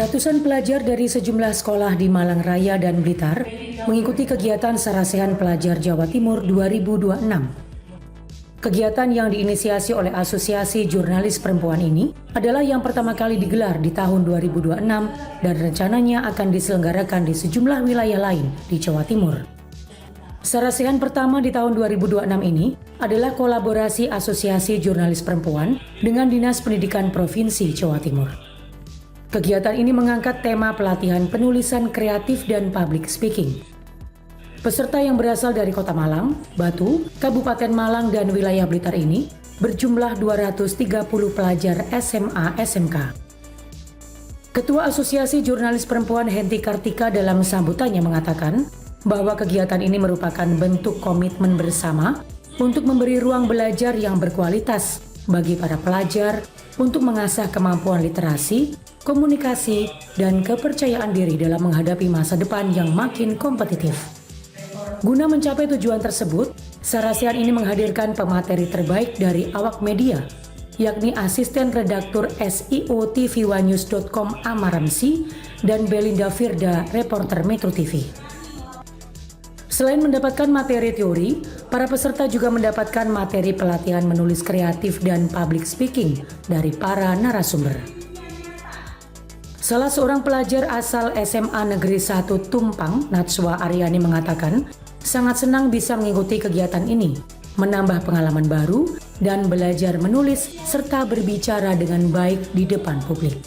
Ratusan pelajar dari sejumlah sekolah di Malang Raya dan Blitar mengikuti kegiatan Sarasehan Pelajar Jawa Timur 2026. Kegiatan yang diinisiasi oleh Asosiasi Jurnalis Perempuan ini adalah yang pertama kali digelar di tahun 2026 dan rencananya akan diselenggarakan di sejumlah wilayah lain di Jawa Timur. Sarasehan pertama di tahun 2026 ini adalah kolaborasi Asosiasi Jurnalis Perempuan dengan Dinas Pendidikan Provinsi Jawa Timur. Kegiatan ini mengangkat tema pelatihan penulisan kreatif dan public speaking. Peserta yang berasal dari Kota Malang, Batu, Kabupaten Malang, dan wilayah Blitar ini berjumlah 230 pelajar SMA SMK. Ketua Asosiasi Jurnalis Perempuan Henti Kartika dalam sambutannya mengatakan bahwa kegiatan ini merupakan bentuk komitmen bersama untuk memberi ruang belajar yang berkualitas bagi para pelajar untuk mengasah kemampuan literasi, komunikasi, dan kepercayaan diri dalam menghadapi masa depan yang makin kompetitif. Guna mencapai tujuan tersebut, Sarasehan ini menghadirkan pemateri terbaik dari awak media, yakni asisten redaktur SIO TV1news.com Amaramsi dan Belinda Firda, reporter Metro TV. Selain mendapatkan materi teori, para peserta juga mendapatkan materi pelatihan menulis kreatif dan public speaking dari para narasumber. Salah seorang pelajar asal SMA Negeri 1 Tumpang, Natswa Aryani mengatakan, sangat senang bisa mengikuti kegiatan ini, menambah pengalaman baru, dan belajar menulis serta berbicara dengan baik di depan publik.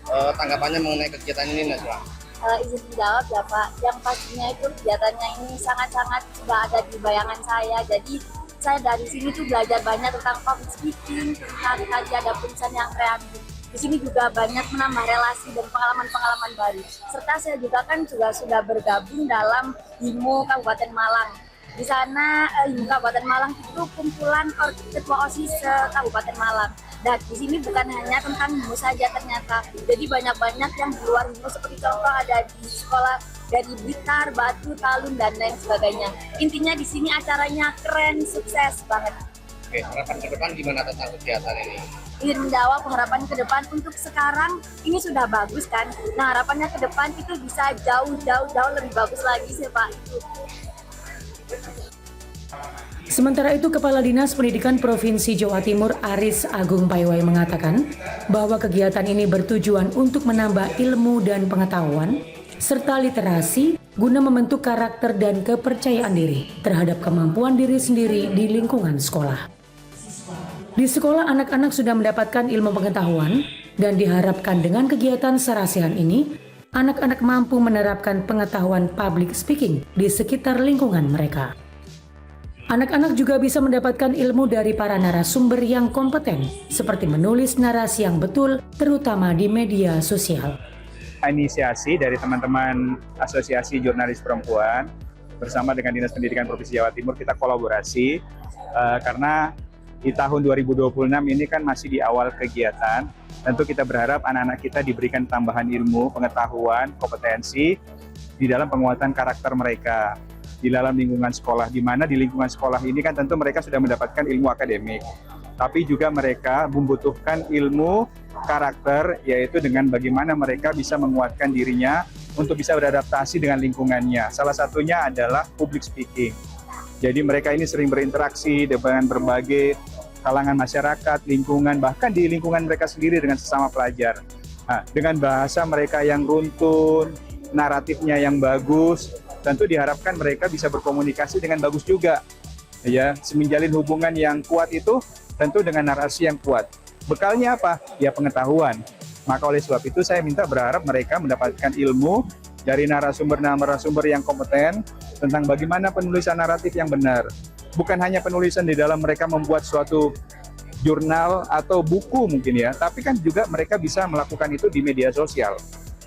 Tanggapannya mengenai kegiatan ini, Natswa? Izin menjawab ya Pak, yang pastinya itu kegiatannya ini sangat-sangat sudah ada di bayangan saya. Jadi saya dari sini tuh belajar banyak tentang public speaking, tentang tadi ada tulisan yang kreatif. Di sini juga banyak menambah relasi dan pengalaman-pengalaman baru. Serta saya juga sudah bergabung dalam HIMO Kabupaten Malang. Di sana HIMO Kabupaten Malang itu kumpulan ketua OSIS Kabupaten Malang. Dan di sini bukan hanya tentang HIMO saja ternyata. Jadi banyak-banyak yang di luar HIMO, seperti contoh ada di sekolah dari Blitar, Batu, Talun, dan lain sebagainya. Intinya di sini acaranya keren, sukses banget. Oke, harapan ke depan gimana tentang kegiatan ini? Ingin menjawab harapan ke depan untuk sekarang ini sudah bagus kan. Nah harapannya ke depan itu bisa jauh lebih bagus lagi sih Pak. Sementara itu, Kepala Dinas Pendidikan Provinsi Jawa Timur Aris Agung Paiwai mengatakan bahwa kegiatan ini bertujuan untuk menambah ilmu dan pengetahuan serta literasi guna membentuk karakter dan kepercayaan diri terhadap kemampuan diri sendiri di lingkungan sekolah. Di sekolah, anak-anak sudah mendapatkan ilmu pengetahuan dan diharapkan dengan kegiatan Sarasehan ini, anak-anak mampu menerapkan pengetahuan public speaking di sekitar lingkungan mereka. Anak-anak juga bisa mendapatkan ilmu dari para narasumber yang kompeten, seperti menulis narasi yang betul, terutama di media sosial. Inisiasi dari teman-teman Asosiasi Jurnalis Perempuan bersama dengan Dinas Pendidikan Provinsi Jawa Timur, kita kolaborasi karena di tahun 2026 ini kan masih di awal kegiatan. Tentu kita berharap anak-anak kita diberikan tambahan ilmu, pengetahuan, kompetensi di dalam penguatan karakter mereka di dalam lingkungan sekolah, di mana di lingkungan sekolah ini kan tentu mereka sudah mendapatkan ilmu akademik, tapi juga mereka membutuhkan ilmu karakter, yaitu dengan bagaimana mereka bisa menguatkan dirinya untuk bisa beradaptasi dengan lingkungannya. Salah satunya adalah public speaking. Jadi mereka ini sering berinteraksi dengan berbagai kalangan masyarakat, lingkungan, bahkan di lingkungan mereka sendiri dengan sesama pelajar. Nah, dengan bahasa mereka yang runtun, naratifnya yang bagus, tentu diharapkan mereka bisa berkomunikasi dengan bagus juga. Ya, menjalin hubungan yang kuat itu tentu dengan narasi yang kuat. Bekalnya apa? Ya pengetahuan. Maka oleh sebab itu saya berharap mereka mendapatkan ilmu dari narasumber yang kompeten tentang bagaimana penulisan naratif yang benar. Bukan hanya penulisan di dalam mereka membuat suatu jurnal atau buku mungkin ya, tapi kan juga mereka bisa melakukan itu di media sosial.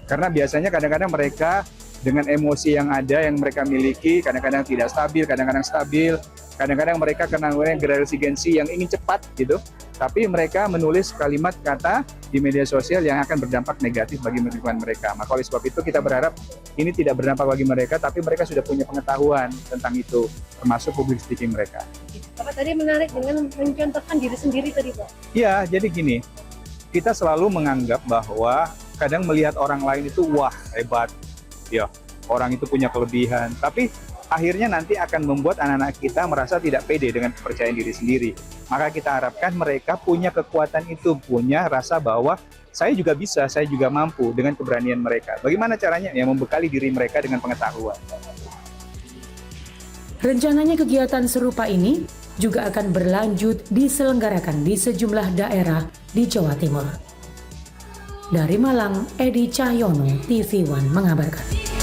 Karena biasanya kadang-kadang mereka dengan emosi yang ada, yang mereka miliki, kadang-kadang tidak stabil, kadang-kadang stabil, kadang-kadang mereka kena gerasigensi yang ingin cepat gitu, tapi mereka menulis kalimat kata di media sosial yang akan berdampak negatif bagi lingkungan mereka. Maka oleh sebab itu kita berharap ini tidak berdampak bagi mereka, tapi mereka sudah punya pengetahuan tentang itu, termasuk public speaking mereka. Bapak tadi menarik dengan mencontohkan diri sendiri tadi Pak. Iya, jadi gini, kita selalu menganggap bahwa kadang melihat orang lain itu wah hebat, ya orang itu punya kelebihan, tapi akhirnya nanti akan membuat anak-anak kita merasa tidak pede dengan kepercayaan diri sendiri. Maka kita harapkan mereka punya kekuatan itu, punya rasa bahwa saya juga bisa, saya juga mampu dengan keberanian mereka. Bagaimana caranya? Ya membekali diri mereka dengan pengetahuan. Rencananya kegiatan serupa ini juga akan berlanjut diselenggarakan di sejumlah daerah di Jawa Timur. Dari Malang, Edi Cahyono, TV One mengabarkan.